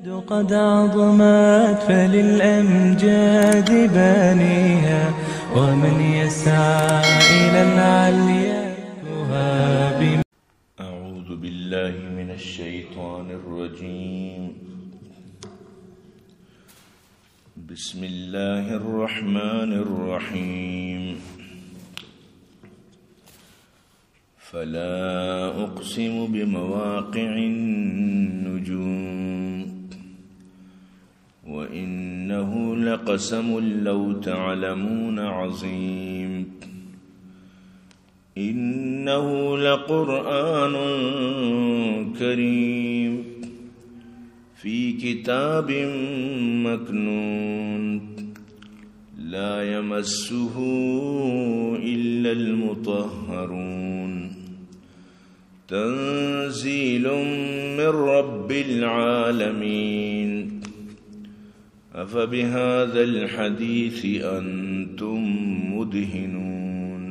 قد عظمت فللأمجاد بانيها ومن يسعى إلى العليا يهاب. أعوذ بالله من الشيطان الرجيم. بسم الله الرحمن الرحيم. فلا أقسم بمواقع النجوم وإنه لقسم لو تعلمون عظيم. إنه لقرآن كريم في كتاب مكنون لا يمسه إلا المطهرون تنزيل من رب العالمين. أفبهذا الحديث أنتم مدهنون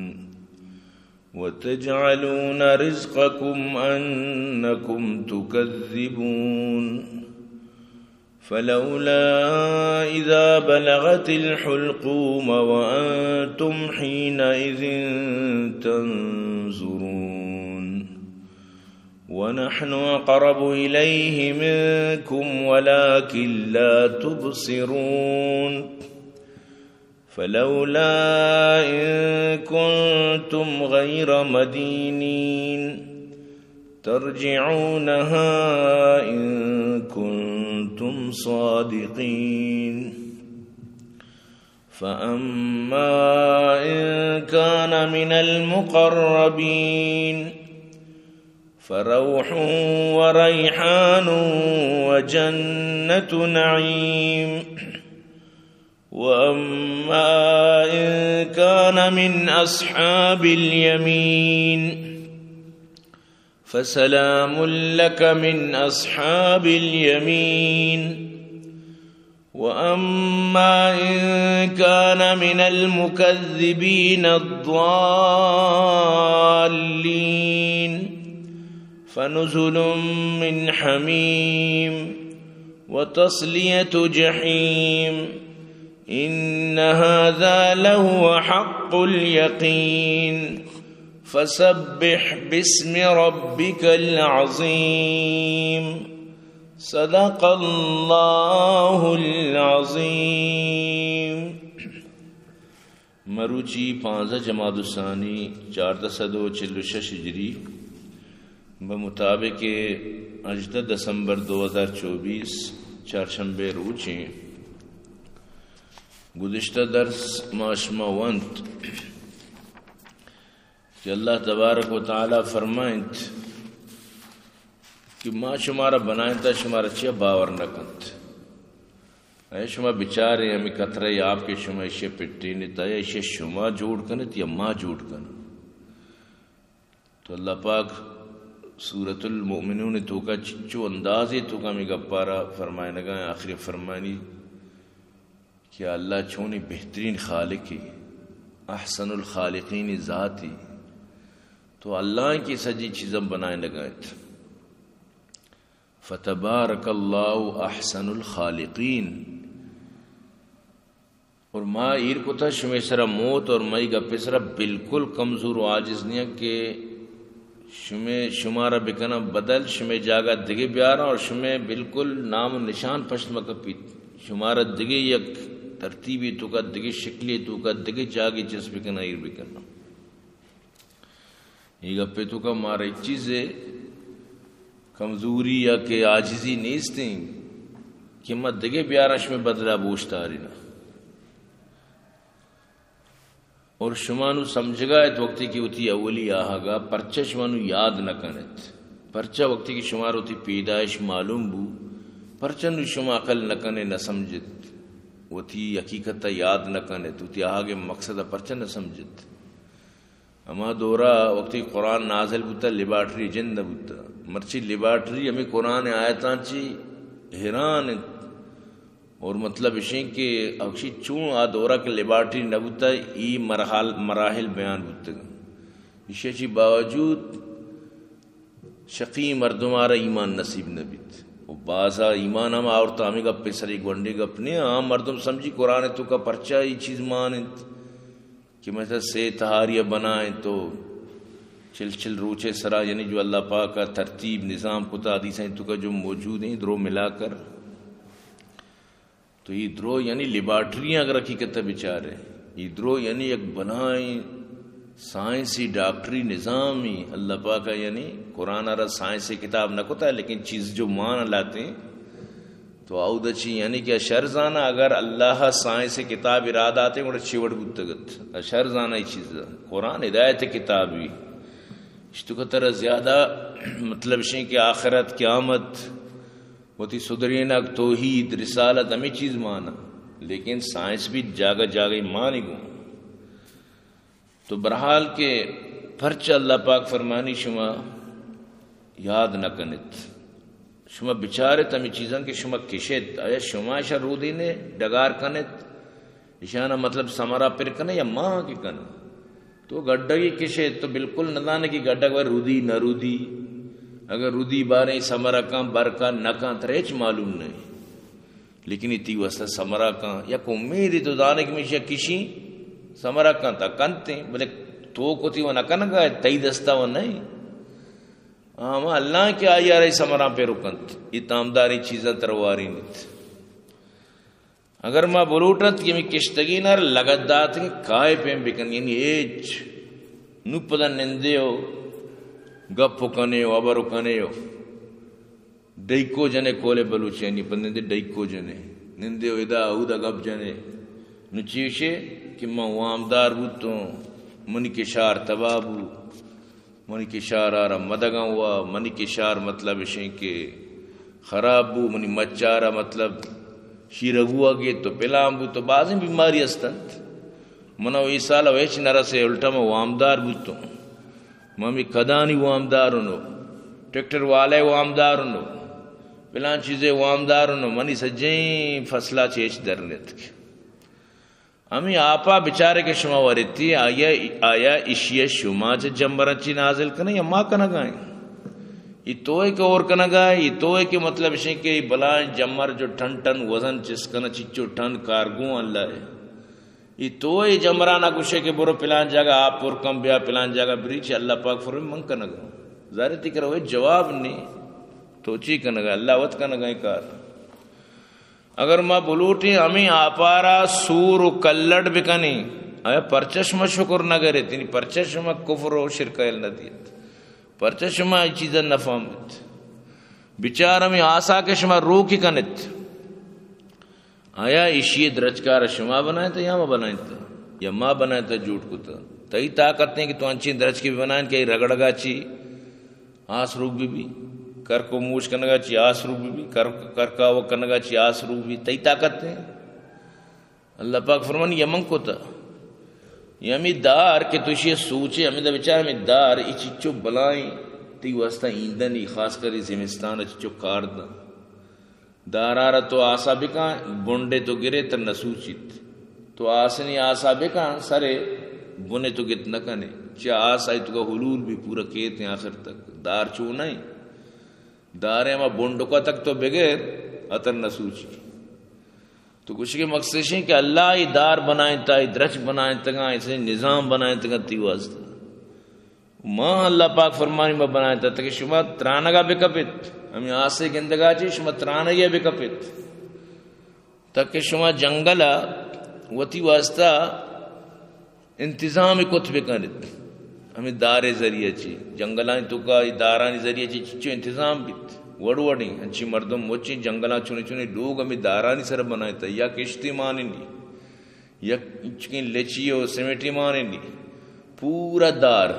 وتجعلون رزقكم أنكم تكذبون. فلولا إذا بلغت الحلقوم وأنتم حينئذ تنظرون ونحن أقرب إليه منكم ولكن لا تبصرون. فلولا إن كنتم غير مدينين ترجعونها إن كنتم صادقين. فأما إن كان من المقربين فروح وريحان وجنة نعيم. وأما إن كان من أصحاب اليمين فسلام لك من أصحاب اليمين. وأما إن كان من المكذبين الضالين فنزل من حميم وتصلية جحيم. إن هذا لهو حق اليقين. فسبح باسم ربك العظيم. صدق اللہ العظیم. مروچی 15 جمادی الثانی 1446 ہجری بمطابق 18 دسمبر 2024 چہارشنبے روچیں. گزشتہ درس معاشمہ ونت کہ اللہ تبارک و تعالی فرمائیں کہ ما شمارا بنائیں تا شمارا چیا باور نکنت اے شما بچارے ہمیں کترے آپ کے شما اسے پٹی نیتا یا اسے شما جوڑ کنت یا ما جوڑ کن. تو اللہ پاک سورة المؤمنون تو کا چچو اندازی تو کا میں گپارا فرمائے نگا آخری فرمائنی کہ اللہ چونی بہترین خالقی احسن الخالقین ذاتی. تو اللہ کی سجی چیزیں بنائے لگائیں. فتبارک اللہ احسن الخالقین. اور ما ایر کو تھا شمی سرا موت اور مائی گپے سرا بالکل کمزور و عاجز نہیں کہ شمارا بکنا بدل شمی جاگا دگے بیارا اور شمی بالکل نام و نشان پشت مکپی شمارا دگے یک ترتیبی تو کا دگے شکلی تو کا دگے جاگی جس بکنا ایر بکنا. یہ گپے تو کا مارا ایک چیز ہے کمزوری یا کہ عاجزی نیستیں کہ میں دگے بیارش میں بدلا بوشتا رہنا. اور شمانو سمجھگا ایت وقتی کی ہوتی اولی آہا پرچہ شمانو یاد نہ کنت. پرچہ وقتی کی شمار ہوتی پیدائش معلوم بو پرچہ نو شما عقل نہ کنے نہ سمجھت ہوتی حقیقت یاد نہ کنت ہوتی آہا کے مقصد پرچہ نہ سمجھت. اما دورا وقتی قرآن نازل بوتا لیبارٹری جند بوتا مرچی لیبارٹری ہمیں قرآن آیتاں چی حیران اور مطلب اشیں کہ اکشی چون آ دورا کے لیبارٹری نبوتا ای مراحل بیان بوتا اشی چی باوجود شقی مردمارا ایمان نصیب نبیت بازا ایمان ہم آورتا ہمیں گپے سری گونڈی گپنے عام مردم سمجھی قرآن تو کا پرچہ یہ چیز مانت کہ مثلا سے تہاریہ بنائیں تو چل چل روچے سرا، یعنی جو اللہ پاک کا ترتیب نظام کتا حدیثیں تو کا جو موجود ہیں درو ملا کر، تو یہ درو یعنی لیبارٹریاں اگر حقیقت بیچارے، یہ درو یعنی ایک بنائیں سائنسی ڈاکٹری نظام ہی اللہ پاک کا، یعنی قرآن آرہ سائنسی کتاب نہ کتا ہے لیکن چیز جو مان لاتے ہیں تو آؤد اچھی، یعنی کہ اشرزانہ اگر اللہ سائنسی کتاب ارادہ آتے ہیں وہ اچھی وڑ گتگت اشرزانہ ہی چیز قرآن ہدایت کتاب ہی اشتو کا طرح زیادہ مطلب شیں کہ آخرت قیامت ہوتی صدرینک توحید رسالت ہمیں چیز مانا، لیکن سائنس بھی جاگہ جاگہ مانی گو. تو برحال کے پرچہ اللہ پاک فرمانی شما یاد نہ کنت، شما بچارے تمی چیزاں کہ شما کشت آیا شما اشا رودی نے ڈگار کنت اشانہ مطلب سمرا پر کنے یا ماں کی کنے تو گڈھا کی کشت تو بالکل ندانے کی گڈھا کو رودی نہ رودی، اگر رودی بارے سمرا کان برکا نہ کان تریچ معلوم نہیں، لیکن اتی واسطہ سمرا کان یا کو میری تو دانے کی میشہ کشی سمرا کان تا کنتے بلے تو کو تی وہ نہ کن گا تی دستا وہ نہیں، آما اللہ کے آئی آرہی سمرا پہ رکنت یہ تامداری چیزیں ترواری نیت. اگر ما بروٹت یہ میں کشتگی نار لگت دات ہیں کائے پیم بکن، یعنی ایچ نو پدا نندے ہو گپو کنے ہو ابرو کنے ہو ڈیکو جنے کولے بلوچے یعنی پندے ڈیکو جنے نندے ہو ادا اودا گپ جنے نو چیوشے کہ ما وامدار بوتوں منی کشار تبابو منی کشار آرہ مدگاں ہوا منی کشار مطلب شیں کہ خراب بو منی مچارہ مطلب شیرگوا گے تو پلام بو تو بعضیں بیماری استند منو ایسالہ ویچ نرسے الٹا میں وامدار بوتوں ممی کدانی وامدارنو ٹریکٹر والے وامدارنو پلان چیزیں وامدارنو منی سجیں فصلہ چیچ درنت کے ہمیں آپا بچارے کے شما ورتی آیا اشیاء شما چا جمبرچی نازل کرنے یا ماں کنا گائیں یہ تو ہے کہ اور کنا گائیں یہ تو ہے کہ مطلب شیں کہ بلائیں جمر جو ٹن ٹن وزن چس کنا چچو ٹن کارگوں اللہ ہے یہ تو ہے جمرانہ کشے کے برو پلان جاگا آپ پر کم بیا پلان جاگا بریچ اللہ پاک فرمی من کنا گا ظاہرتی کرو ہوئے جواب نہیں تو چی کنا گا اللہ وط کنا گائیں کار. اگر ما بلوٹی ہمیں آپارا سور و کلڑ بکنی آیا پرچشمہ شکر نہ کرے تینی پرچشمہ کفر و شرکائل نہ دیت پرچشمہ چیزیں نہ فهمت بچار ہمیں آسا کے شما روح کی کنت آیا اشیے درجکار شما بنائیں تا یا ما بنائیں تا یا ما بنائیں تا جھوٹ کو تا تئی طاقت نہیں کہ تو انچین درج کی بھی بنائیں کہ رگڑگا چی آس روح بھی کر کو موش کنگا چی آس روح بھی کر کا وہ کنگا چی آس روح بھی تئی طاقت نہیں. اللہ پاک فرمان یہ من کو تا یہ ہمیں دار کہ تو یہ سوچے ہمیں دا بچار ہمیں دار ای چچو بلائیں تی واسطہ ایندنی خاص کر زمستان چچو کاردن دار آرہ تو آسا بکاں بنڈے تو گرے تر نسوچیت تو آسنی آسا بکاں سرے بنے تو گت نہ کنے چا آسائی تو کا حلول بھی پورا کہتے ہیں آخر تک دار چو نہیں دارے ما بنڈکا تک تو بغیر اتر نسوچی تو کچھ کے مقصد ہے کہ اللہ ہی دار بنائیں تا درچ بنائیں تگا اسے نظام بنائیں تگا تی واسطہ ماں اللہ پاک فرمانی میں بنائیں تا تاکہ شما ترانگا بکپت ہمیں آسے گندگا چی شما ترانگا بکپت تاکہ شما جنگلہ وتی واسطہ انتظام کت بکنت ہمیں دارے ذریعہ چی جنگلائیں تو کا دارانی ذریعہ چی چچو انتظام بیت وڑ وڑی انچی مردم وچی جنگلہ چونے چونے لوگ ہمیں دارانی سر بنائے تا یا کشتی مانے نہیں یا چکین لچی و سمیٹی مانے نہیں پورا دار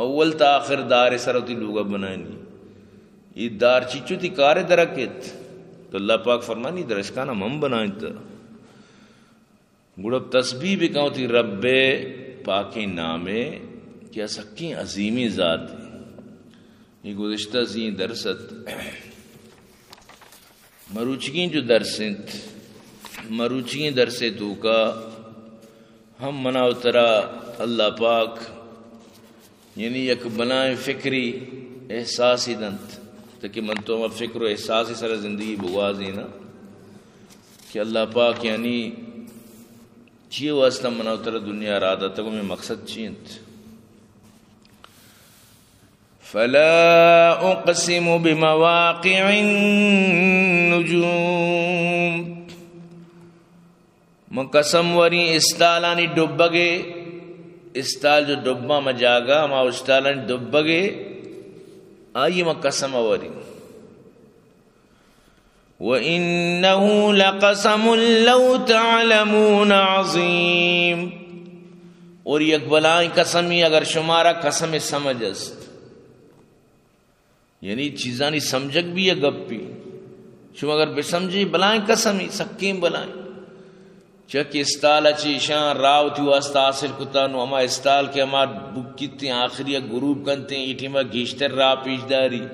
اول تا آخر دار سر ہوتی لوگا بنائے نہیں یہ دار چیچو تی کار درکت تو اللہ پاک فرمانی درشکانا من بنائیں تا گوڑب تسبیح بھی کہوں تی رب پاکی نامے کیا سکی عظیمی ذات ہے. یہ گزشتہ زین درست مروچگین جو درسنت مروچگین درس تو کا ہم منا اترا اللہ پاک یعنی یک بنائیں فکری احساسی دنت تاکہ من تو فکر و احساس سر زندگی بگوازی نا کہ اللہ پاک یعنی چیئے واسطہ مناو تر دنیا رادا تکو میں مقصد چیئنت. فلا اقسم بمواقع النجوم من قسم وری استالانی ڈبگے استال جو ڈبا میں جاگا ما استالانی ڈبگے آئی من قسم وری. وَإِنَّهُ لَقَسَمٌ لَوْ تَعْلَمُونَ عَظِيمٌ اور یک بلائیں قسمی اگر شمارا قسم سمجھست یعنی چیزانی سمجھک بھی ہے گپ بھی شما اگر بسمجھی بلائیں قسمی سکیم بلائیں چک استال اچھی شان راو تیو واسطہ حاصل کتا نو اما استال کے اما بکیتی آخری گروپ کنتے ہیں ایٹی ما گیشتر را پیش داری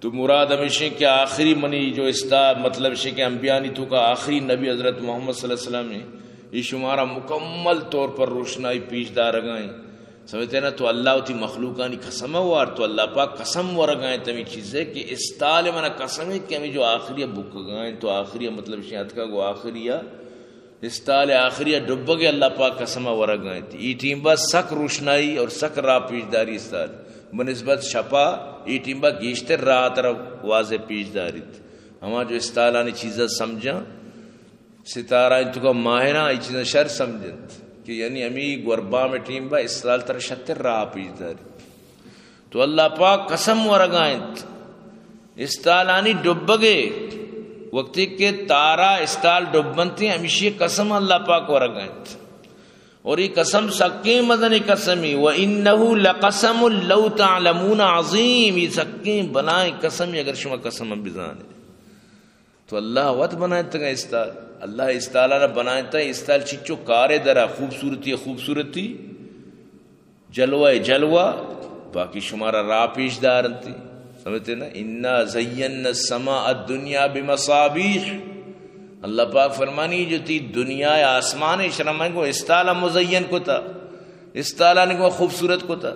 تو مراد ہمیشہ کہ آخری منی جو استال مطلب ہے کہ انبیانی تو کا آخری نبی حضرت محمد صلی اللہ علیہ وسلم نے یہ شمارا مکمل طور پر روشنائی پیش دار رگائیں سمجھتے ہیں نا. تو اللہ تی مخلوقانی قسم وار تو اللہ پاک قسم ورگائیں تمی چیز ہے کہ استال منا قسم ہے کہ ہمیں جو آخری بک گائیں تو آخری مطلب شیعت کا وہ آخری استال آخری ڈبگے اللہ پاک قسم ورگائیں تھی ای ٹیمبا سک روشنائی اور سک را پیش داری استال بنسبت شپا ای ٹیمبا گیشتر راہ طرف واضح پیش داری تھی. ہما جو استالانی چیزیں سمجھا ستارہ انتو کا ماہرہ ای چیزیں شر سمجھت کہ یعنی امی گوربا میں ٹیمبا استال تر شتر راہ پیش داری تو اللہ پاک قسم ورگائیں استالانی ڈبگے وقتی کے تارا استال ڈبنتی ہمیشہ قسم اللہ پاک ورگائیں اور یہ قسم سکیں مدنی قسمی وَإِنَّهُ لَقَسَمٌ لَوْ تَعْلَمُونَ عَظِيمٌ یہ سکیں بنائیں قسمی اگر شما قسم بزانے تو اللہ وقت بنائیں تگا استال اللہ استالہ بنائیں تا استال چچو کارے درہ خوبصورتی جلوہ جلوہ باقی شمارا را پیش دارنتی سمجھتے نا. اِنَّا زَيَّنَّ السَّمَاءَ الدُّنْيَا بِمَصَابِيحِ اللہ پاک فرمانی جو تھی دنیا آسمان شرمائیں کو استالہ مزین کو تھا استالہ نے کو خوبصورت کو تھا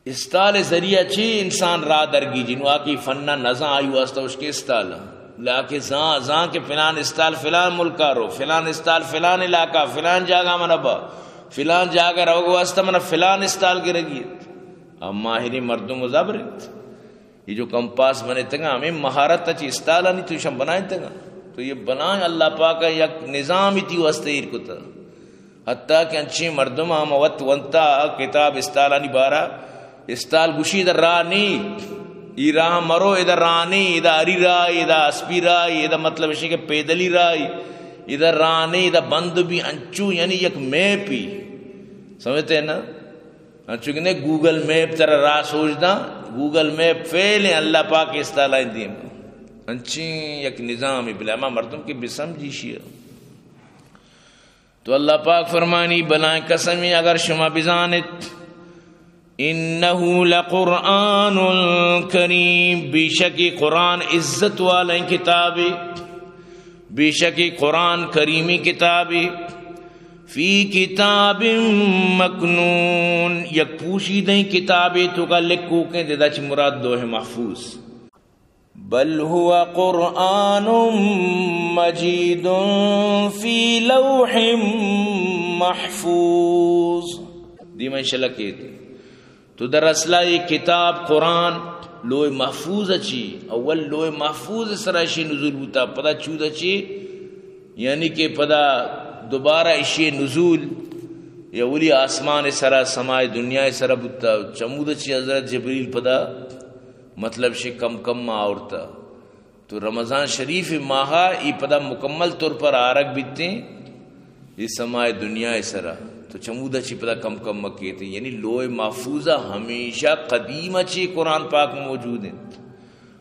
استال ذریعہ چی انسان را درگی جنو آکی فنہ نزاں آئی واسطہ اس کے استالہ لاکہ زاں کے فلان استال فلان ملکہ رو فلان استال فلان علاقہ فلان جاگہ منبا فلان جاگہ رو واسطہ منہ فلان استال کے رگیت. اب ماہری مردم و زبرت یہ جو کمپاس بنے تگا ہمیں مہارت تچی استالہ نہیں تو شم بنائیں تگا تو یہ بنائیں اللہ پاک کا یک نظام تھی وستیر کو تھا حتیٰ کہ انچی مردم ہم وقت ونتا کتاب استالانی بارا استال گوشی ادھر راہ نہیں ای راہ مرو ادھر راہ نہیں ادھر اری راہ ادھر اسپی راہ ادھر مطلب ہے کہ پیدلی راہ ادھر راہ نہیں ادھر بند بھی انچو یعنی یک میپ ہی سمجھتے ہیں نا انچو کہ گوگل میپ ترہ راہ سوچ دا گوگل میپ فیل ہیں اللہ پاک استالائیں دیم انچی یک نظام بلامہ مردم کی بسمجھی شیئر. تو اللہ پاک فرمانی بلائیں قسمی اگر شما بزانت انہو لقرآن کریم بے شکی قرآن عزت والا کتابی بے شکی قرآن کریمی کتابی فی کتاب مکنون یک پوشیدیں کتابی تو کا لکھو کے دیدہ چھ مراد لوح محفوظ بل هو قرآن مجید فی لوح محفوظ دی میں انشاءاللہ کہتے تو در اصلہ یہ کتاب قرآن لوح محفوظ اچھی اول لوح محفوظ سرائشی نزول ہوتا پدا چود اچھی یعنی کہ پدا دوبارہ اشی نزول یا اولی آسمان سرا سمائے دنیا سرا بتا چمود اچھی حضرت جبریل پدا مطلب شے کم کم ماہ آورتا تو رمضان شریف ماہا ای پدا مکمل طور پر آرک بیتے ہیں یہ سمائے دنیا سرا تو چمودہ چی پدا کم کم مکے تھے یعنی لوح محفوظہ ہمیشہ قدیمہ چی قرآن پاک موجود ہیں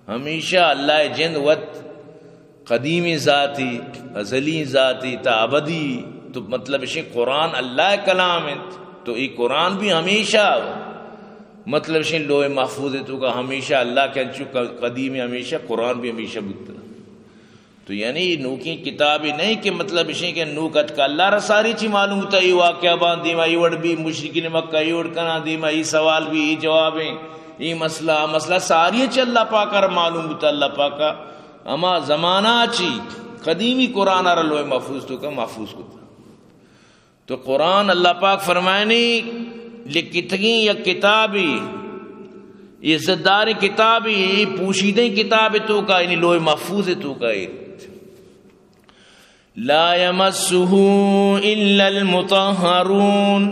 ہمیشہ اللہ جند وقت قدیمی ذاتی ازلی ذاتی تا ابدی تو مطلب ہے قرآن اللہ کلام ہے تو یہ قرآن بھی ہمیشہ مطلب ہے لوح محفوظ ہے تو کا ہمیشہ اللہ کے انچو قدیم ہمیشہ قرآن بھی ہمیشہ بکتا تو یعنی نو کی کتابی نہیں کہ مطلب ہے کہ نو کت کا اللہ رساری چی معلوم ہوتا ہے واقعہ بان دیما ای وڑ بھی مشرکین مکہ ای وڑ کنا دیما ای سوال بھی ای جوابیں یہ مسئلہ ساری چ اللہ پاکر معلوم بتا اللہ پاکا اما زمانہ چی قدیمی قرآن ار لوح محفوظ تو کا محفوظ کو تو قرآن اللہ پاک فرمائنی لکھتگی یا کتابی عزت دار کتابی پوشیدہ کتاب تو کا یعنی لوح محفوظ تو کا لا یمسہ الا المطہرون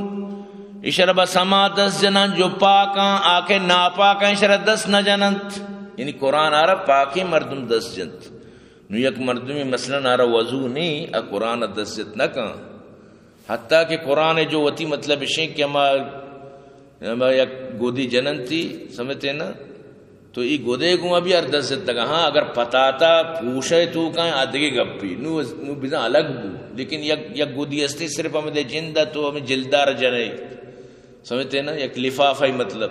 اشرب سما 10 جنن جو پاکاں آکے ناپاکاں اشرب 10 نہ جننت یعنی قرآن آرہ پاکی مردم 10 جنت نو یک مردمی مثلا آرہ وضو نہیں قرآن 10 جنت نہ کہاں حتیٰ کہ قرآن جو وتی مطلب شیں کہ ہما یک گودی جنن تھی سمجھتے نا تو یہ گودے کو ابھی ہر 10 جنت لگا ہاں اگر پتاتا پوشے تو کہیں آدھگی گپی نو بیزا الگ بو لیکن یک گودی استی صرف ہمیں دے جندہ تو ہمیں جلدار جنے سمجھتے نا یک لفافہ مطلب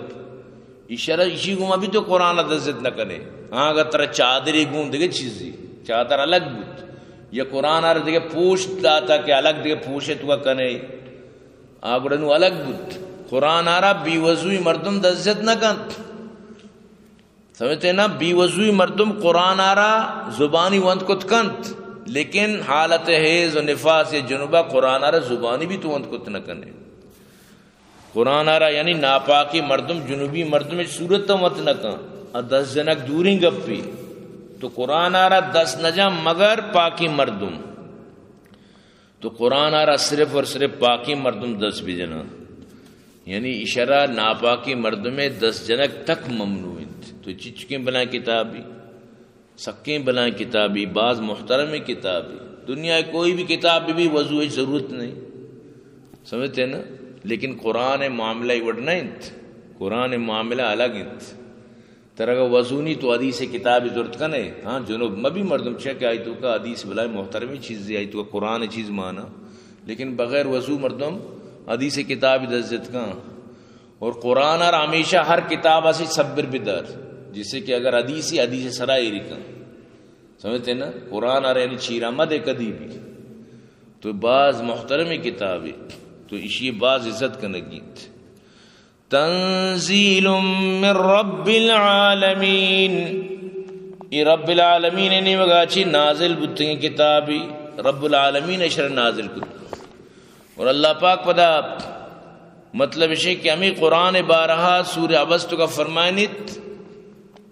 اشارہ اسی گوم ابھی تو قرآن عزت نہ کرے ہاں اگر ترہ چادری گوم دیکھے چیزی چادر الگ بود یا قرآن آرہ دیکھے پوش داتا کہ الگ دیکھے پوشے تو کنے آگرنو الگ بود قرآن آرہ بی وضوی مردم عزت نہ کن سمجھتے نا بی وضوی مردم قرآن آرہ زبانی وند کت کنت لیکن حالت حیض و نفاس یا جنوبہ قرآن آرہ زبانی بھی تو وند کت نہ کنے قرآن آرہ یعنی ناپاکی مردم جنوبی مردم صورت تو مت نہ کہاں 10 جنک دوریں گپی تو قرآن آرہ 10 نجم مگر پاکی مردم تو قرآن آرہ صرف اور صرف پاکی مردم 10 بھی جنا یعنی اشارہ ناپاکی مردم 10 جنک تک ممنوع تو چچکیں بلائیں کتابی سکیں بلائیں کتابی بعض محترم کتابی دنیا کوئی بھی کتاب بھی وضو ضرورت نہیں سمجھتے نا لیکن قرآن معاملہ وڑنا انت قرآن معاملہ الگ انت ترگا وضونی تو حدیث کتاب ضرورت کا نہیں ہاں جنوب مبی مردم چھ کہ آئی تو کا حدیث بلائے محترمی چیز آئی تو کا قرآن چیز مانا لیکن بغیر وضو مردم حدیث کتاب عزت کا اور قرآن اور ہمیشہ ہر کتاب ایسی صبر بدر جسے کہ اگر حدیث سرائی رکھا سمجھتے نا قرآن اور یعنی چیرہ مد کدی بھی تو بعض محترمی کتابی تو اسی بعض عزت کرنے کی تنزیل من رب العالمین یہ رب العالمین نے وگاچی نازل بتنگی کتابی رب العالمین اشر نازل کت اور اللہ پاک پدا مطلب ہے کہ ہمیں قرآن بارہا سورہ عبست کا فرمائنت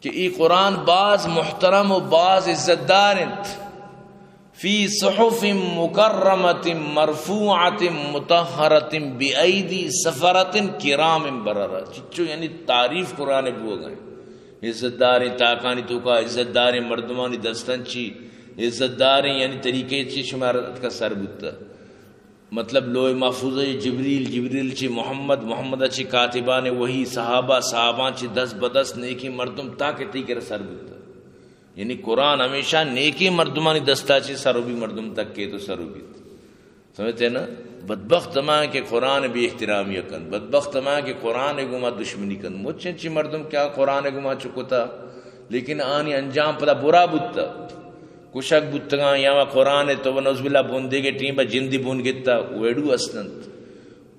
کہ یہ قرآن بعض محترم و بعض عزت دارت فی صحف مکرمت مرفوعت مطہرت بأیدی سفرت کرام بررہ چچو یعنی تعریف قرآن بو گئے عزت داریں تاکانی تو کا عزت داریں مردمانی دستن چی عزت داریں یعنی طریقے چی شمارت کا سر بودتا مطلب لوح محفوظ جبریل چی محمد چی کاتبان وہی صحابان چی 10 بدس نیکی مردم تاکہ تیکر سر بودتا یعنی قرآن ہمیشہ نیکی مردمانی دستا چی سرو بھی مردم تک کے تو سرو بھی سمجھتے نا بدبخت ماں کے قرآن بھی احترامی کن بدبخت ماں کے قرآن گما دشمنی کن مچھن چی مردم کیا قرآن گما چکتا لیکن آنی انجام پتا برا بودتا کشک بودتا یا قرآن تو نوز باللہ بندے کے ٹیم با جندی بند گتا ویڈو اسنت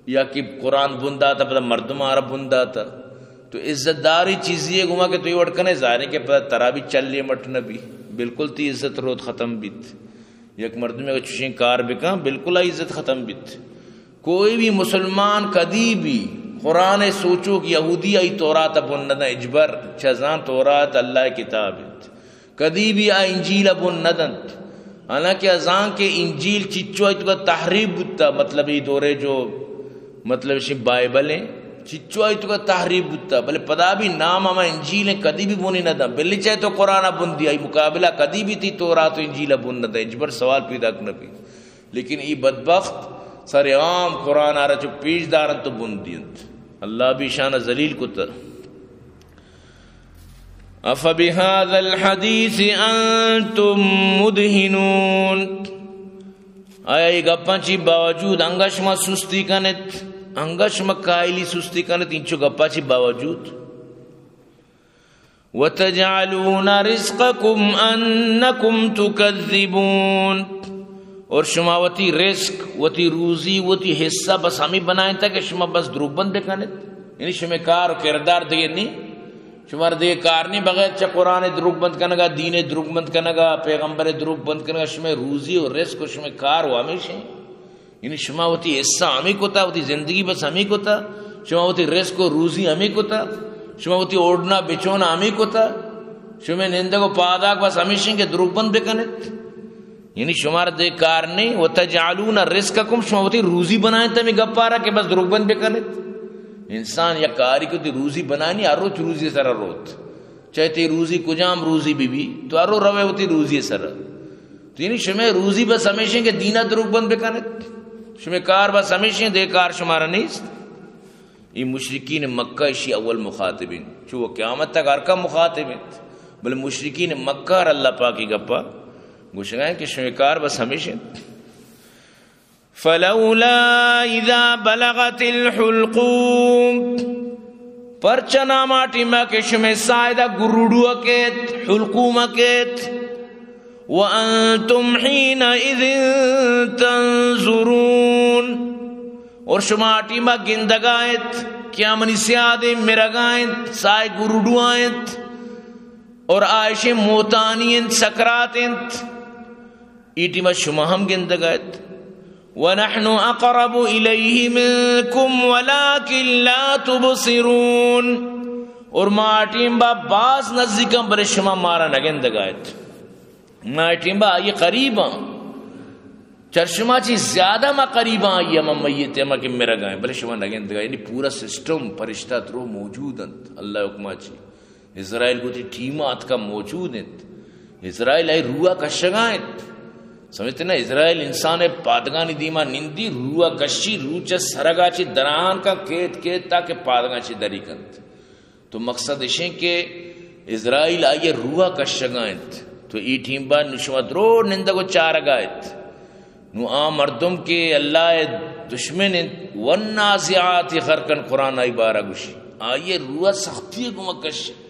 یا کہ قرآن بنداتا پتا مردم آرہ بنداتا تو عزت داری چیز یہ گما کہ تو یہ وڑکنے ظاہر ہے کہ پتا ترا بھی چل لئے مٹنا بھی بالکل تی عزت روت ختم بیت یک مردم اگر چوشیں کار بکا بالکل عزت ختم بیت کوئی بھی مسلمان کدی بھی قرآن سوچو کہ یہودی آئی تورات بندنا اجبر چزان تورات اللہ کتاب کدی بھی آئی انجیل بندنت حالانکہ ازان کے انجیل چچو آئی تو کا تحریب بودتا مطلب یہ دورے جو مطلب اسی بائبل ہیں چچو آئی تو کا تحریب بودتا بلے پدا بھی نام ہما انجیل ہیں کدی بھی بونی نہ دا بلی چاہے تو قرآن بندی آئی مقابلہ کدی بھی تھی تورات و انجیل بند نہ دا اجبر سوال پیدا کرنا بھی لیکن ای بدبخت سر عام قرآن آ رہا چو پیش دارن تو بندی اللہ بھی شان ذلیل کو تر افبهذا الحدیث انتم مدہنون آیا یہ گپاں چی باوجود انگشما سستی کنت انگشما قائلی سستی کنت انچو گپاں چی باوجود وتجعلون رزقکم انکم تکذبون اور شما وتی رزق وتی روزی وتی حصہ بس ہمیں بنائیں تا کہ شما بس دروب بندے کنت یعنی شما کار و کردار دیگر نہیں شمار دے کارنی بغیر چا قرآن دروگ بند کنگا، دین دروگ بند کنگا، پیغمبر دروگ بند کنگا، شما روزی و رزق و شما کار و ہمیشہ یعنی شما ہوتی حصہ ہمیں کو تا، ہوتی زندگی بس ہمیں کو تا، شما ہوتی رزق و روزی ہمیں کو تا، شما ہوتی اوڑنا بچونا ہمیں کو تا، شما نندگو پاداک بس ہمیشہ کے دروگ بند بکنت، یعنی شمار دے کارنی وتجعلون رزقکم، شما ہوتی روزی بنائیں تمہیں گپارا کہ بس دروگ بند بکنت. انسان یا کاری کو تی روزی بنانی، ہر روز روزی سر روت، چاہے تی روزی کجام روزی بھی تو ہر روز روے ہوتی روزی سر، تو یعنی شما روزی بس ہمیشہ کے دینہ دروگ بند بکنت، شما کار بس ہمیشہ دے کار شمارا نیست. یہ مشرکین مکہ اشی اول مخاطبین، چو وہ قیامت تک ہر کا مخاطبین، بل مشرکین مکہ اور اللہ پاکی گپا گوشگائیں کہ شما کار بس ہمیشہ. فلولا اذا بلغت الحلقوم، پرچنا ماٹی ما کہ شما سائدہ گروڑو اکیت، حلقوم اکیت، وانتم حینئذ تنظرون، اور شما آٹیما گندگائت کیا منی سیادے مرگائت سائے گروڑوائت اور عائش موتانیت سکراتت، ایٹیما شما ہم گندگائت. وَنَحْنُ أَقْرَبُ إِلَيْهِ مِنْكُمْ وَلَكِنْ لَا تُبْصِرُونَ، اور ما آٹیم با باز نزدیکم برے شما مارا نگندگائت، ما آٹیم با آئی قریبا چرشما چی زیادہ ما قریبا آئی اما میت اما کہ میرا گائیں بلے شما نگندگائیں. یعنی پورا سسٹم پرشتہ ترو موجود ہیں، اللہ حکمہ چی اسرائیل کو تی ٹیمات کا موجود ہیں، اسرائیل آئی روح کشگائیں، سمجھتے نا، اسرائیل انسان پادگانی دیما نندی روح کشی روح چا سرگا چی دران کا کیت تاکہ پادگا چی دری کند. تو مقصد اشیں کہ اسرائیل آئی روح کشگائیں، تو ای ٹیم با نشما درو نندگو چارگائیں، نو آم مردم کے اللہ دشمن والنازعات غرقن قرآن آئی بارا گوشی آئیے روح سختی کو مکشت،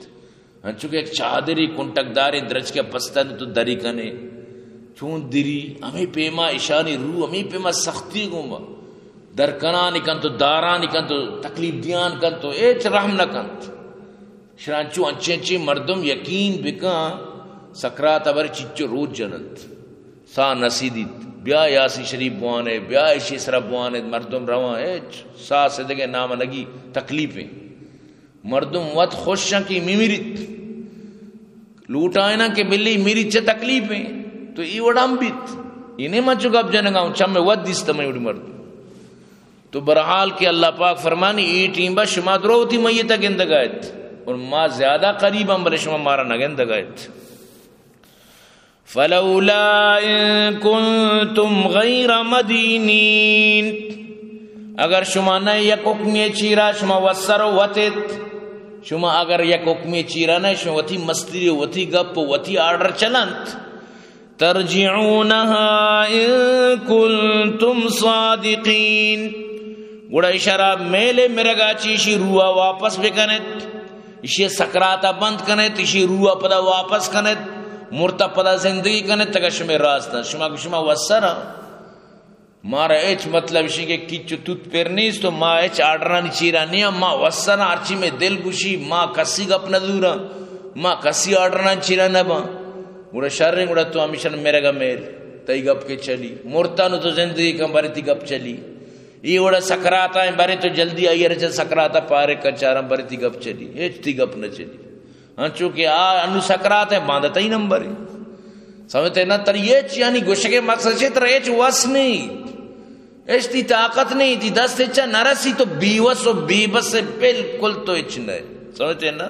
چونکہ ایک چادری کنٹکداری درج کے پستن تو دری کنے چون دری ہمیں پیما اشانی روح ہمیں پیما سختی کو درکنانی کن تو دارانی کن تو تکلیف دیان کن تو ایچ رحم نہ کن شرانچو انچے مردم یقین بکا سکرات ابر چچو روز جنت سا نسیدیت بیا یاسی شریف بوانے بیا ایشی سرب بوانے مردم روان ایچ سا صدقے نام لگی تکلیفیں مردم وقت خوشاں کی میمیریت لوٹائنا کہ بلی میری چھ تکلیفیں تو ای وڑام بیت انہیں میں چکا اب جنگا ہوں چھ میں ود دیستا میں اڑی مردم. تو برحال کہ اللہ پاک فرمانی ای ٹیم با شما درو تھی میتا گندگایت اور ما زیادہ قریب ہم بلے شما مارا نگندگایت. فلولا ان کنتم غیر مدینین، اگر شما نہ یک حکمی چیرا شما وسر وطت، شما اگر یک حکمی چیرا نہ شما وطی مستری وطی گپ وطی آرڈر چلنت، ترجعونها ان کنتم صادقین، گوڑا اشارہ میلے مرگا چیشی روح واپس بکنت، اسی سکراتا بند کنت، اسی روح پدا واپس کنت، مرتا پدا زندگی کنت تک شما راستہ شما وسرا مارا ایچ مطلب اسی کہ کچھ توت پر نیست تو ما ایچ آڈرانی چیرا نیا ما وسرا ارچی میں دل گوشی ما کسی گپ ندورا ما کسی آڈرانی چیرا نبا گوڑا شرریں گوڑا تو ہمیشن میرے گا میل تی گپ کے چلی مرتا نو تو زندگی کم باری تی گپ چلی یہ وڑا سکراتا ہے بارے تو جلدی آئی رچا سکراتا پارے کنچارم باری تی گپ چلی ایچ تی گپ نہ چلی ہاں چونکہ انو سکرات ہے باندھتا ہی نمبر ہے سمجھتے نا تر یہ یعنی گوشے مقصد سے تر ایچ وس نہیں ایچ تی طاقت نہیں تی دست اچھا نرسی تو بیوس و بیبس سے بالکل تو اچھ نہیں سمجھتے نا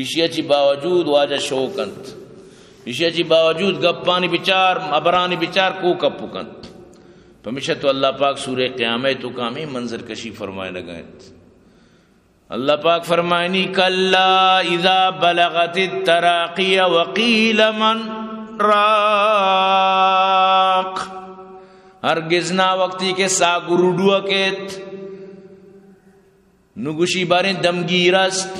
اشیاء چی باوجود واجہ شوکنت اشیاء چی باوجود گپانی بچار ابرانی بچار کو کپو کنت پمیشہ تو اللہ پاک سورہ قیامت تو کامی منظر کشی فرمائے لگائیں. اللہ پاک فرمائنی کلا اذا بلغت التراقی وقیل من راق، ہرگز نہ وقتی کے سا گروڈو اکیت نگوشی باریں دمگیرست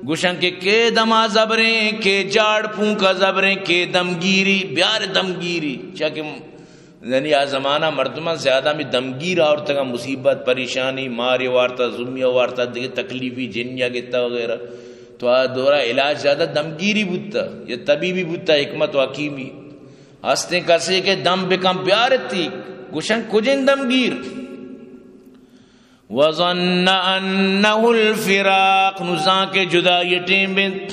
گوشن کے دما زبریں کے جاڑ پونکا زبریں کے دمگیری بیار دمگیری چاکہ یعنی آ زمانہ مردمہ زیادہ میں دمگیر عورتوں کا مصیبت پریشانی ماری وارتا زمیہ وارتا دیکھ تکلیفی جنیا گتا وغیرہ تو دورا علاج زیادہ دمگیری بودتا یا طبیبی بودتا حکمت و حکیمی ہستے کسے کے دم بکم پیارتی گوشن کجن دمگیر وظن انه الفراق نزان کے جدائی ٹیم بنت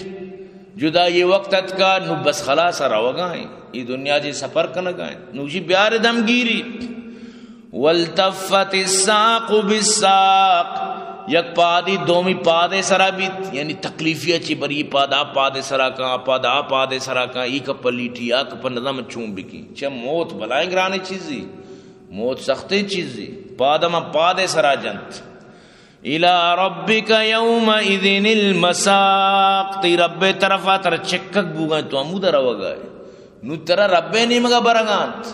جدائی وقت کا نو بس خلاص رہو گائیں یہ دنیا جی سفر کنگائیں نوشی بیار دمگیری والتفت الساق بالساق یک پادی دومی پادے سرا بیت یعنی تکلیفی اچھی بری پادا پادے سرا کا پادا پادے سرا کا ایک پلیٹی آک پر نظام چون بکی چھ موت بلائیں گرانے چیزی موت سختی چیزی پادما پادے سرا جنت الى ربک یومئذ المساق تی رب طرفا تر چکک بوگاں تو امو در وگائے نو ترہ رب نہیں مگا برگانت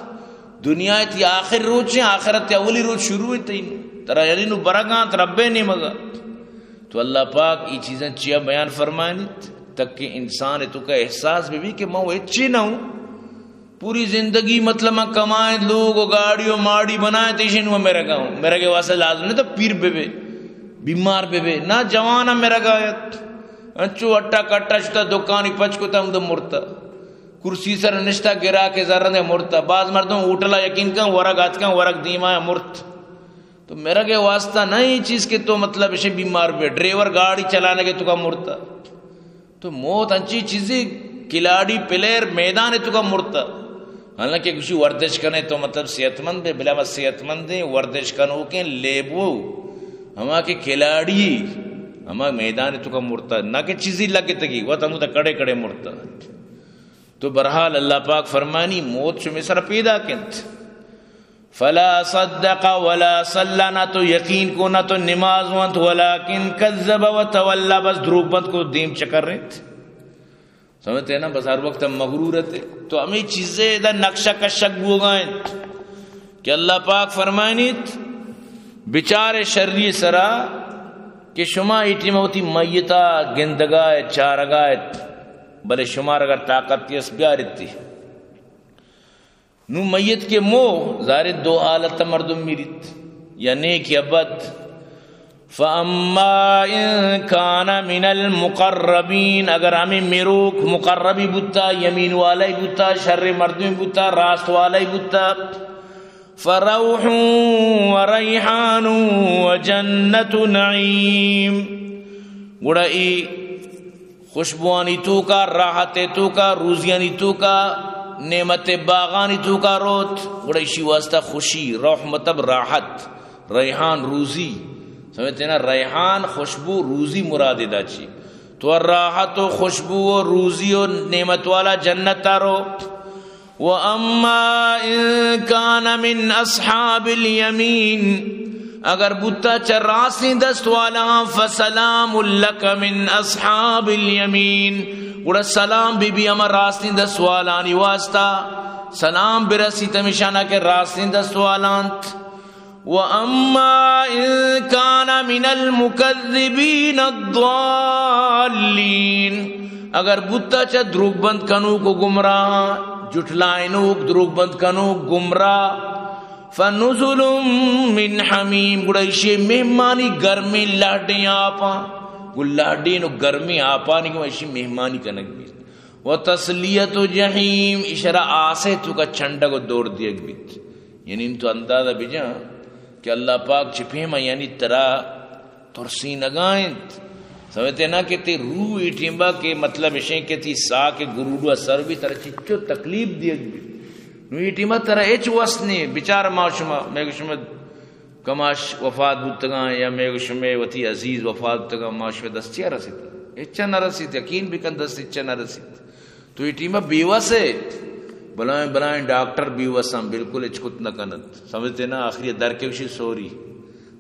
دنیا تی آخر روز چھے آخرت تی اولی روز شروع تی ترہ یعنی نو برگانت رب نہیں مگا تو اللہ پاک یہ چیزیں چیا بیان فرمائنیت تک کہ انسان تو کا احساس بھی کہ میں وہ اچھی نہ ہوں پوری زندگی مطلب میں کمائیں لوگ گاڑیوں ماڑی بنائیں تیشن وہ میرا گا ہوں میرا کے واسطے لازم نہیں تو پیر بے بے بیمار بے بے نہ جوانا میرا گایت انچو اٹا کٹا شتا دکانی پچ کو تم دو مرتا کرسی سر نشتا گرا کے ذرہ مرتا بعض مردوں اوٹلا یقین کا ورق آت کا ورق دیما مرت تو میرا کے واسطہ نہیں چیز کے تو مطلب اسے بیمار بے ڈرائیور گاڑی چلانے کے تو کا مرتا تو موت انچی چیزیں کھلاڑی پلیئر میدان ہے تو کا مرتا حالانکہ کچھ وردش کرنے تو مطلب صحت مند ہے بلا بس صحت مند ہے ورزش کرنو کے لیبو ہما کے کھلاڑی ہما میدان تو کا مرتا نہ کہ چیزی لگے تگی وہ تمو تا کڑے کڑے مرتا تو برحال اللہ پاک فرمانی موت شمی سر پیدا کنت فلا صدق ولا صلى نہ تو یقین کو نہ تو نماز وانت ولیکن کذب و تولا بس دروغ بند کو دیم چکر رہے تھے سمجھتے ہیں نا بس ہر وقت ہم مغرور رہتے تو ہمیں چیزیں ادھر نقشہ کشک ہو گئے کہ اللہ پاک فرمائنیت بچار شری سرا کہ شما ایٹی موتی میتا گندگائے چارگائے بلے شمار اگر طاقت کی اس بیارت تھی نو میت کے مو ظاہر دو حالت مردم میریت یا نیک یا بد فَأَمَّا إِن كَانَ مِنَ الْمُقَرَّبِينَ اگر ہمیں میروک مقربی بتا یمین والائی بتا شر مردمی بتا راست والائی بتا فَرَوْحٌ وَرَيْحَانٌ وَجَنَّةُ نَعِيمٌ گوڑائی خوشبوانی تو کا راحت تو کا روزیانی تو کا نعمت باغانی تو کا روت گوڑائی شی واسطہ خوشی روح مطلب راحت ریحان روزی سمجھتے نا ریحان خوشبو روزی مراد دا چی تو راحت و خوشبو و روزی و نعمت والا جنت تارو وَأَمَّا إِن كَانَ مِنْ أَصْحَابِ الْيَمِينَ اگر بتا چراسی دست والا فَسَلَامُ لَكَ مِنْ أَصْحَابِ الْيَمِينَ گوڑا سلام بی بی امر راستین دست والانی واسطہ سلام برسی تمشانہ کے راستین دست والانت وَأَمَّا إِن كَانَ مِنَ الْمُكَذِّبِينَ الضَّالِّينَ اگر بتا چا دروگ بند کنو کو گمراہ جٹلائنوک دروگ بند کنو گمراہ فَنُزُلٌ مِّنْ حَمِيمٍ گڑایشی مہمانی گرمی لہڈیں آپا گل لہڈیں نو گرمی آپانی کو ایشی مہمانی کنک بیت وَتَسْلِيَةُ جَحِيمٍ اشارہ آسے تو کا چھنڈا کو دور دیگ بیت یعنی ان تو اندازہ بجا کہ اللہ پاک چھپے میں یعنی ترا ترسی نگائیں سمجھتے نا کہ تی روح ایٹیمبا کے مطلب اشیں کہ تی سا کے گروڑو اثر بھی ترا چچو تکلیف دیگ بھی نو ایٹیمبا ترا ایچ وسنی بچار معاشمہ میں گشمہ کماش وفات بودتگاں یا میں گشمہ وطی عزیز وفات بودتگاں معاشمہ دستیا رسیتا اچھا نہ رسیتا یقین بھی کن دست اچھا نہ رسیتا تو ایٹیمبا بیوہ سے بلائیں ڈاکٹر بیوہ بالکل اچکت نہ کنت سمجھتے نا آخری در کے وشی سوری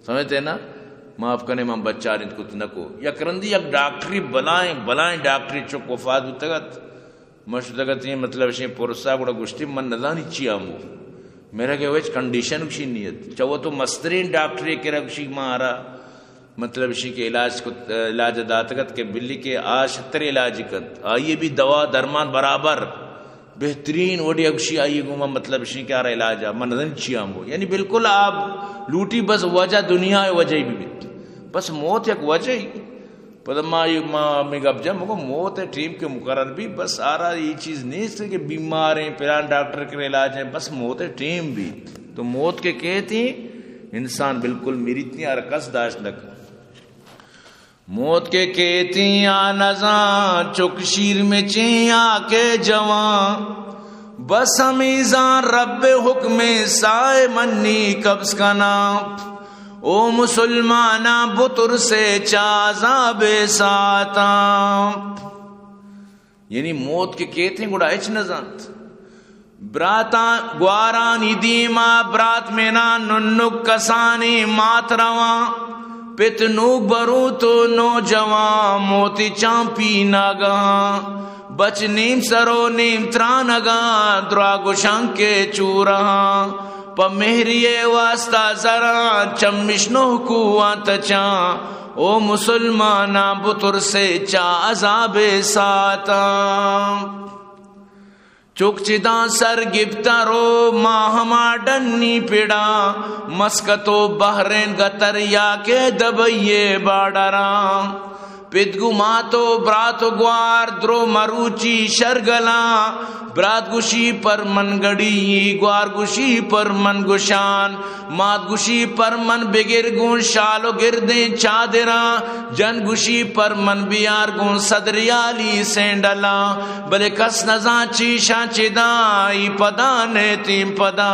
سمجھتے نا معاف کرنے میں بچہ رنت کت نکو یا کرندی یک ڈاکٹری بلائیں ڈاکٹری چک وفات بودتگت مشتگت یہ مطلب شیں پرسا گوڑا گشتی من نظانی چی آمو میرا کہ ویچ کنڈیشن کشی نیت چاہو تو مسترین ڈاکٹری کے رکشی مارا مطلب شی کے علاج داتگت کے بلی کے آج 70 علاج کت آئیے بھی دوا درمان برابر بہترین وڈی اکشی آئیے گوما مطلب شی کے آرہ علاج من نظانی چی آمو یعنی بالکل آپ لوٹی بس وجہ دنیا ہے وجہ بھی بس موت یک وجہ ہی میں گپ جب کو موت ہے ٹیم کے مقرر بھی بس آ رہا یہ چیز نہیں اس کہ بیمار ہیں پلان ڈاکٹر کے علاج ہیں بس موت ہے ٹیم بھی تو موت کے کہتی انسان بالکل میری اتنی حرکت داشت لگ موت کے کہتی آ نزاں چک شیر میں چیا کے جوان بس ہمیزاں رب حکم سائے منی قبض کا نام او مسلمانہ بطر سے چازاب ساتا یعنی موت کے کہتے ہیں گوڑا اچ نزانت براتا گوارانی دیما برات مینا ننک کسانی مات رواں پت نوک برو تو نوجوان موتی چامپی ناگاں بچ نیم سرو نیم ترانگاں درا گشان کے چورہاں پا مہریے واسطہ ذرا چمشنو کوان تچاں او مسلمانہ بطر سے چا عذاب ساتاں چک چداں سر گفتارو ماں ہما ڈنی پیڑا مسکتو بحرین گتریا کے دبئیے باڑاراں پدگو ماتو براتو گوار درو مروچی شرگلا برات گوشی پر من گڑی گوار گوشی پر من گوشان مات گوشی پر من بگر گون شالو گردیں چادرا جن گوشی پر من بیار گون صدریالی سینڈلا بلے کس نزاں چیشاں چداں ای پدا نیتیم پدا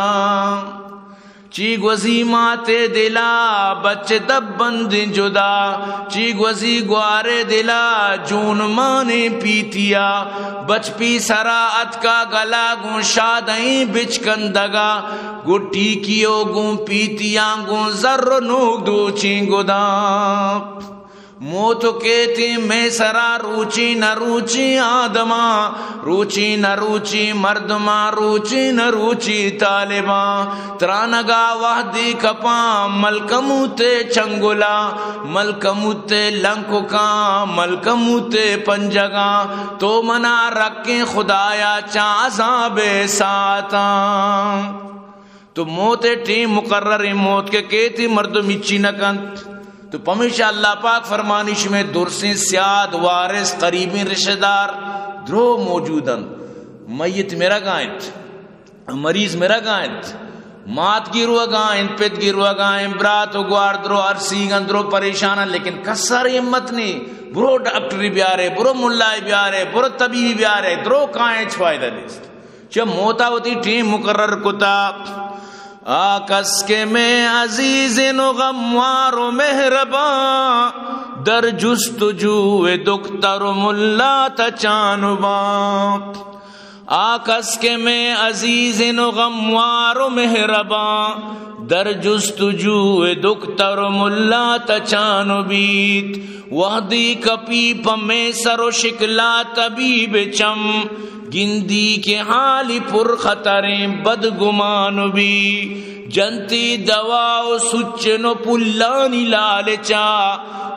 چی گوزی ماتے دلا بچے دب بند جدا چی گوزی گوارے دلا جون مانے پیتیا بچ پی سرا ات کا گلا گون شادیں بچکندگا گٹی کیو گون پیتیا گون ذر نوک دو چینگو دا موت کہتی میں سرا روچی نہ روچی آدما روچی نہ روچی مردما روچی نہ روچی طالباں ترانگا وحدی کپاں ملکموتے چنگلا ملکموتے لنکوکاں ملکموتے پنجگاں تو منا رکھیں خدایا چا عذاب ساتاں تو موت ٹیم مقرر موت کے کہتی مردم اچھی نکنت تو پمیشہ اللہ پاک فرمانش میں درسیں سیاد وارث قریبی رشتہ دار درو موجودن میت میرا گائنت مریض میرا گائنت مات گیرو گائن پت گیرو گائن برات و گوار درو عرصی گن درو پریشانا لیکن کسر ہمت نہیں برو ڈاکٹری بیارے برو ملائی بیارے برو طبیبی بیارے درو کائیں فائدہ دیست چھ موتا ہوتی ٹیم مقرر کتا آکس کے میں عزیز و غموار و مہربان در جستجو دکتر ملا تچانباں آکس کے میں عزیز و غموار و مہربان در جستجو دکتر ملا تچانبیت وحدی کپی پمیں سر و شکلا طبیب چم گندی کے حالی پر خطریں بدگمان بھی جنتی دوا و سچن و پلانی لالچا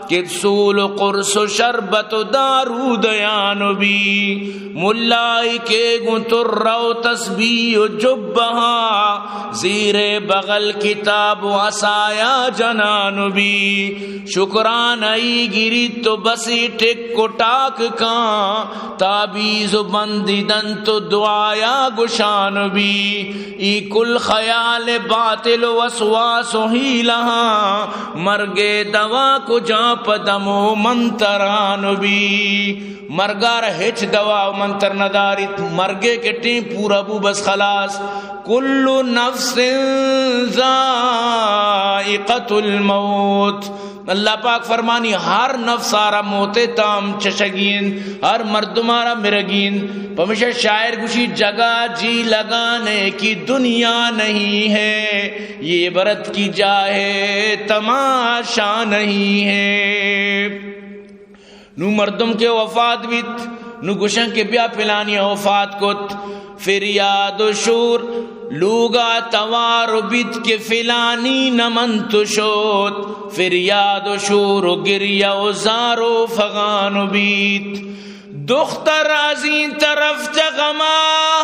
کپسول و قرص و شربت و دارو دیان بھی ملائی کے گنتر رو تسبیح و جبہا زیر بغل کتاب و عصایا جنان بھی شکران ای گری تو بسی ٹک کو ٹاک کان تابیز و بندی دن تو دعایا گشان بھی ای کل خیال باطل و وسواس و ہیلہاں مرگے دوا کو جان پدمو منتران بھی مرگار ہچ دوا و منتر نداریت مرگے کے ٹیم پورا بو بس خلاص کل نفس ذائقۃ الموت اللہ پاک فرمانی ہر نفس آرا موتے تام چشگین ہر مردمارا مرگین پمیشہ شاعر گوشی جگہ جی لگانے کی دنیا نہیں ہے یہ عبرت کی جائے تماشا نہیں ہے نو مردم کے وفات بیت نو گشن کے بیا پلانی وفات کت فریاد و شور لوگا توار و بیت کے فلانی نمن تو شود فریاد و شور و گریہ و زار و فغان و بیت دختر از این طرف چغما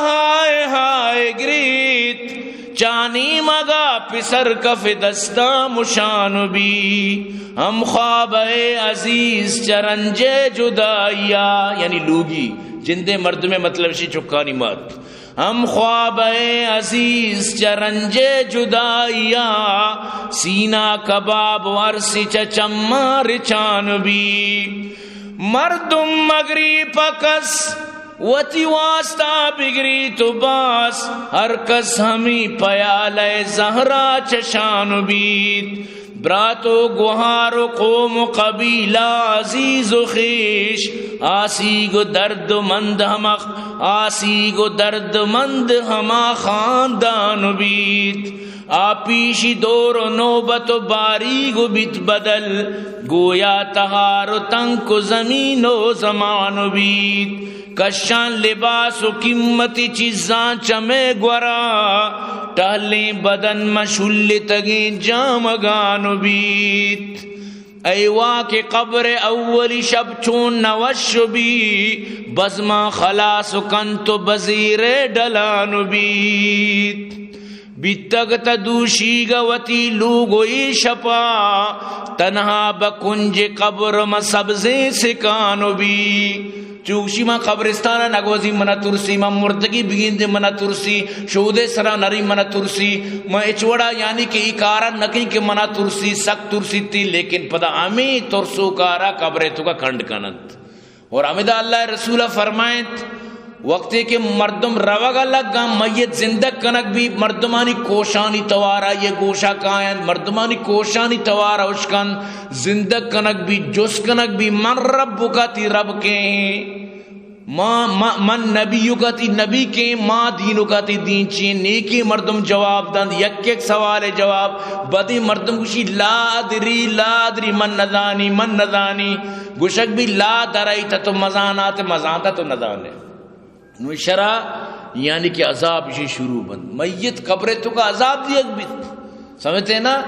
ہائے ہائے گریت چانی مگا پسر کف دستا مشان بھی ہم خواب عزیز چرنج جدائیا یعنی لوگی جندے مرد میں مطلب شی چکانی مات ہم خواب عزیز چرنج جدائیا سینہ کباب ورسی چمار چان بھی مردم مگری پکس وتی واسطہ بگری تو باس ہر کس ہمیں پیالے زہرا چشان بیت براتو گوہار و قوم و قبیلہ عزیز و خیش آسی گو درد مند ہما آسی گو درد مند ہما خاندان بیت آپیشی دور و نوبت و باری گو بیت بدل گویا تہار و تنک و زمین و زمان بیت کشان لباس و قیمتی چیزاں چمے گورا ٹہلیں بدن مشل تگیں جامگان بیت ایوا کے قبر اولی شب چون نوش بھی بزما خلاص کن تو بزیر ڈلان بیت بیتگت دوشی گوتی لوگوئی شپا تنہا بکنج قبر مسبزیں سکانو بھی چوشی ما قبرستانا نگوزی منا ترسی ما مردگی بگیند منا ترسی شہود سرا نری منا ترسی ما اچوڑا یعنی کہ اکارا نکی کہ منا ترسی سک ترسی تی لیکن پدا ہمیں ترسو کارا قبر تو کا کھنڈ کنت اور امیدہ اللہ رسولہ فرمائت وقتی کہ مردم روگا لگا میت زندگ کنک بھی مردمانی کوشانی توارا یہ گوشا کائن مردمانی کوشانی توارا اشکن زندگ کنک بھی جس کنک بھی من رب کا تی رب کے من نبیو کا تی نبی کے ماں دینو کا تی دین چین نیکی مردم جواب دند یک ایک سوال جواب بدی مردم گوشی لا ادری من ندانی گوشک بھی لا درائی تا تو مزانات مزانتا تو ندانے شرع یعنی کہ عذاب یہ شروع بند میت قبر تو کا عذاب دیا بیت سمجھتے ہیں نا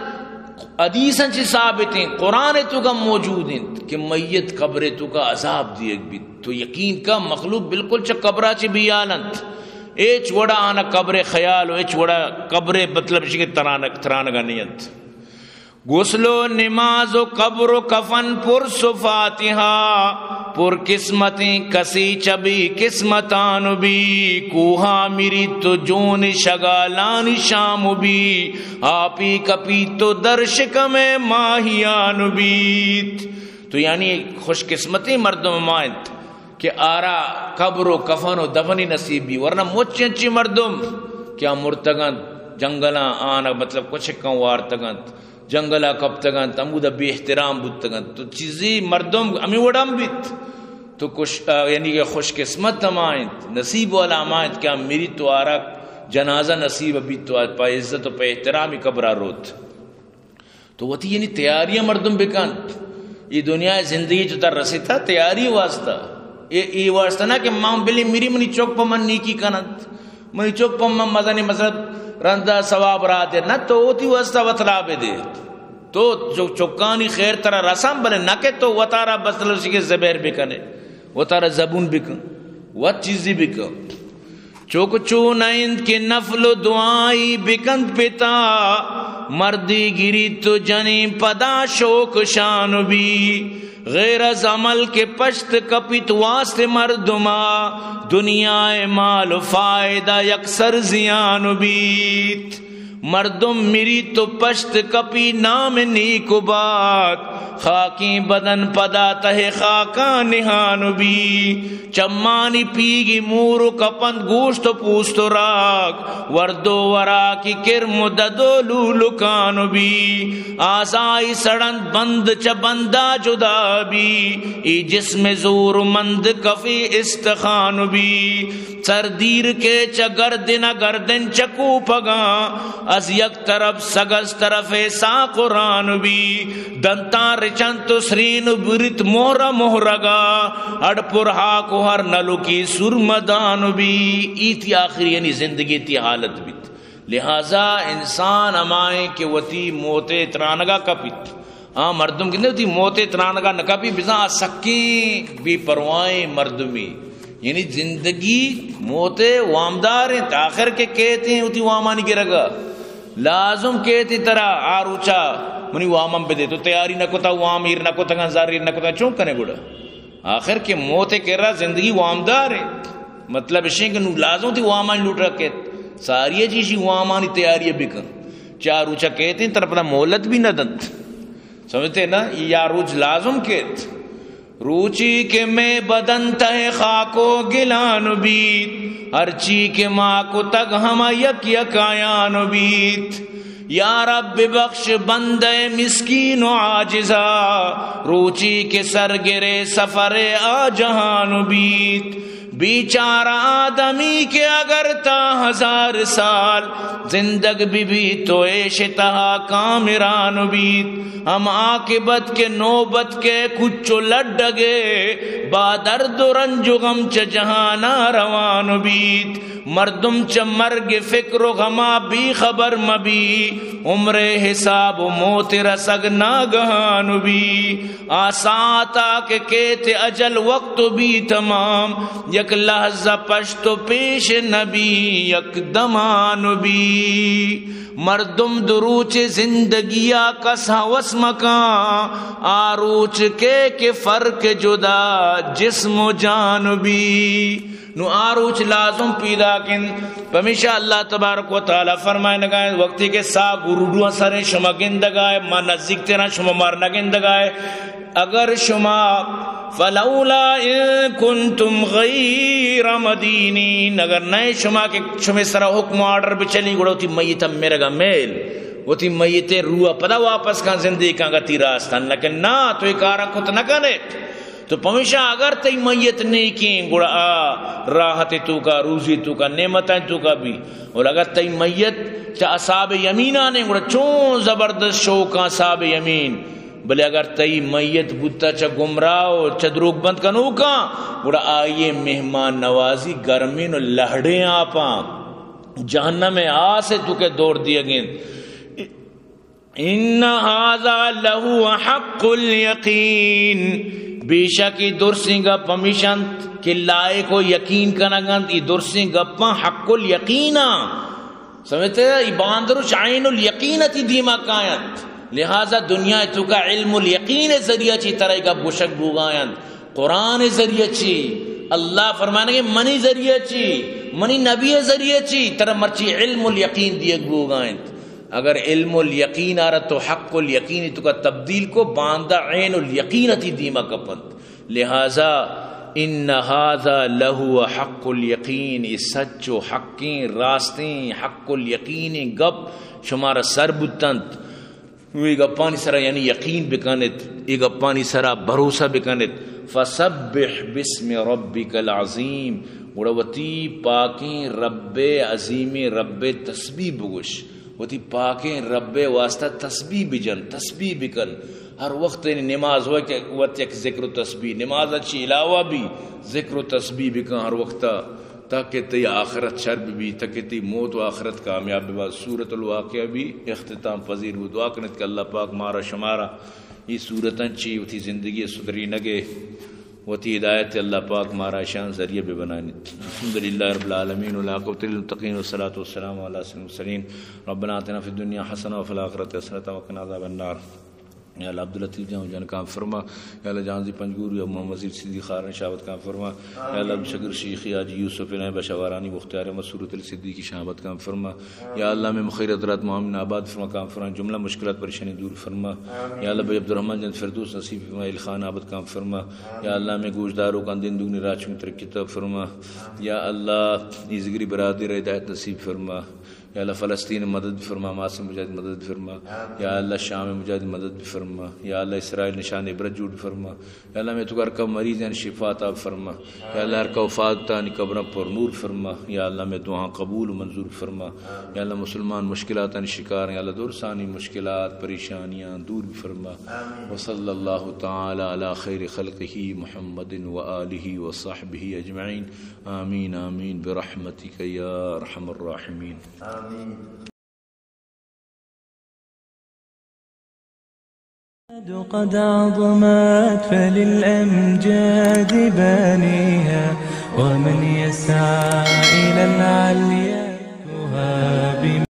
حدیثاں چی ثابت ہیں قرآن تو کا موجود ہیں کہ میت قبر تو کا عذاب دیا بیت تو یقین کا مخلوق بالکل چا قبرہ چی بیانت ایچ وڑا آنا قبر خیال و ایچ وڑا قبر مطلب شکر ترانگا نیت غسل و نماز و قبر و کفن پر صفاتہا پر قسمتیں کسی چبی قسمتان بھی کوہا میری تو جون شگالان شام بھی آپی کپی تو درشک میں ماہیان بیت تو یعنی خوش قسمتی مردم مائنت کہ آرا قبر و کفن و دفنی نصیب بھی ورنہ مچی اچھی مردم کیا مرتگند جنگلاں آنا مطلب کچھ کن وارتگند جنگلہ کب تگند امودہ بے احترام بود تگند تو چیزی مردم ہمیں وڑم بیت تو یعنی کہ خوش قسمت تمائند نصیب والا امائند کہ میری تو آرا جنازہ نصیب بیت تو پا عزت و پا احترامی قبرہ روت تو وہ تھی یعنی تیاریاں مردم بکند یہ دنیا زندگی جو تر رسی تھا تیاری واسطہ یہ واسطہ نا کہ ماں بلی میری منی چوک پا من نیکی کنند منی چوک پا من مزانی مثلا رندہ ثواب را دے نہ تو ہوتی واسطہ وطلا بے دے تو چکانی خیر ترہ رسم بنے نہ کہ تو وطارہ بسل شکے زبیر بکنے وطارہ زبون بکن وط چیزی بکن چوک چونائند کے نفل و دعائی بکند پتا مردی گری تو جنی پدا شوک شان بھی غیر از عمل کے پشت کپیت واسط مردما دنیا مال و فائدہ یکسر زیان بیت مردم میری تو پشت کپی نام نیک بات خاکی بدن پدا تہ خاکا نہان بھی چمانی پیگی مورو کپند گوشت و پوست و راک وردو ورا کی کرم ددو لولکان بھی آزائی سڑند بند چ بندہ جدا بھی ای جسم زور مند کفی استخان بھی سردیر کے چ گردن گردن چکو پگا از یک طرف سگز طرف سا قرآن بھی دنتا رچن تو سرین برت مہر مہرگا اڑ پر ہاک ہر نلو کی سرمدان بھی ایتی آخری یعنی زندگی تی حالت بیت لہذا انسان امائیں کہ وتی موت ترانگا کپیت مردم کی نہیں ہوتی موت ترانگا نکپی بزا سکی بھی پروائیں مردمی یعنی زندگی موت وامدار ہیں آخر کے کہتے ہیں اتی وامانی کے رگا لازم کہتے ترا آروچا منی وامم پہ دے تو تیاری نہ کوتا وامیر نہ کوتا گنزاریر نہ کوتا چون کنے گوڑا آخر کے موت کہہ رہا زندگی وامدار ہے مطلب اشیں کہ نو لازم تھی وامانی لوٹ رکھے ساری چیزی وامانی تیاری بکن چار روچا کہتے ہیں طرف مولت بھی نہ دند سمجھتے نا یا روچ لازم کہت روچی کے میں بدن تہ خاکو گلان بیت ہرچی کے ماں کو تگ ہم یک یک آیان بیت یا رب بخش بندے مسکین و عاجزا روچی کے سر گرے سفر آ جہان بیت بیچارہ آدمی کے اگر تا 1000 سال زندگ بھی تو عیش تہا کامران بیت ہم عاقبت کے نوبت کے کچھو لڈگے با درد و رنج و غم چ جہانا روان بیت مردم چ مرگ فکر و غما بھی خبر مبی عمر حساب و موت رسگ ناگہان بھی آساتا کہ کہتے اجل وقت بھی تمام یک لحظہ پشت و پیش نبی یک دمان بھی مردم دروچ زندگیا کس ہوس مکان آروچ کے فرق جدا جسم و جان بھی نو آروچ لازم پیدا کن پمیشہ اللہ تبارک و تعالی فرمائے نگائے وقتی کے سا گروڈو سرے شما گندگائے ما نزدیک تیرا شما مارنا گندگائے اگر شما فلولا ان کنتم غیر مدینین اگر نئے شما کے شما سرا حکم آرڈر بھی چلی گوڑا ہوتی میتا میرے گا میل ہوتی میتے روح پدا واپس کان زندگی کان گا تی راستان لیکن نا تو ایک آرہ کت نکنے تو پمیشہ اگر تی میت نہیں کیں گوڑا راحت تو کا روزی تو کا نعمتیں تو کا بھی اور اگر تی میت چا اصحاب یمین آنے گوڑا چون زبردست شوکاں اصحاب یمین بلے اگر تی میت بودتا چا گمراہو چا دروگ بند کنو کا گوڑا آئیے مہمان نوازی گرمین و لہڑیں آپاں جہنم میں آسے تو کے دور دیا گئن ان ھذا لہو حق الیقین بیشکی درسیں گا پمیشند کہ لائے کو یقین کنگند ای درسیں گا پا حق الیقینا سمجھتے ہیں ای باندرش عین الیقینتی دیما کائند لہذا دنیا تو کا علم الیقین ذریعہ چی طرح کا بشک بوگائند قرآن ذریعہ چی اللہ فرمانے گے منی ذریعہ چی منی نبی ذریعہ چی طرح مرچی علم الیقین دیگ بوگائند اگر علم الیقین آ رہا تو حق الیقین تو کا تبدیل کو باندھا عین الیقینتی دیما کپند لہذا ان ھذا لہو حق الیقین سچ و حقیں راستیں حق الیقین گپ شمارا سر بتند یہ گپانی سرا یعنی یقین بکنت یہ گپانی سرا بھروسہ بکنت فسبح بسم ربک العظیم گڑوتی پاکیں رب عظیم رب تسبیح بگوش وتی پاکیں رب واسطہ تسبیح بجن تسبیح بکن ہر وقت نماز ہو کہ وقت ایک ذکر و تسبیح نماز اچھی علاوہ بھی ذکر و تسبیح بکن ہر وقت تاکہ تی آخرت شرب بھی تاکہ تی موت و آخرت کامیاب بھی سورۃ الواقعہ بھی اختتام پذیر ہو دعا کرنے کہ اللہ پاک مارا شمارا یہ صورتاں چی وتی زندگی سدری نگے وتی ہدایت اللہ پاک مارا شان ذریعہ بھی بنانی الحمدللہ رب العالمین والعاقبۃ للمتقین والصلاۃ والسلام علی سیدنا المرسلین ربنا آتنا فی الدنیا حسنہ وفی الآخرۃ حسنہ وقنا عذاب النار یا اللہ عبداللطیف جان کام فرما یا اللہ جانزی پنجگور یا محمد وزیر صدیق خارن شہابت کام فرما یا اللہ شکر شیخی حاجی یوسف نائب بشوارانی مختار احمد صورت الصدیقی شہابت کام فرما یا اللہ میں مخیر حضرات محمد آباد فرما کام فرما جملہ مشکلات پریشانی دور فرما یا اللہ بھائی عبدالرحمن جان فردوس نصیب فرما الخان آباد کام فرما یا اللہ میں گوشداروں کا دن دگنی رات میں ترقی طب فرما یا اللہ عزگری برادر ہدایت نصیب فرما یا اللہ فلسطین مدد فرما معاصم مجاہد مدد فرما یا اللہ شام مجاہد مدد فرما یا اللہ اسرائیل نشان عبرت جوڑ فرما یا اللہ میں تو ہر کا مریض یعنی شفا عطا فرما یا اللہ ہر کا وفات تانی قبروں پر نور فرما یا اللہ میں دعا قبول و منظور فرما یا اللہ مسلمان مشکلات شکار ہیں یا اللہ درسانی مشکلات پریشانیاں دور فرما وصلی اللہ تعالی علی خیر خلقہ محمد و آلہ و صحبہ اجمعین آمین آمین برحمتک یا ارحم الراحمین قد عظمت فللأمجاد بانيها ومن يسعى إلى العليا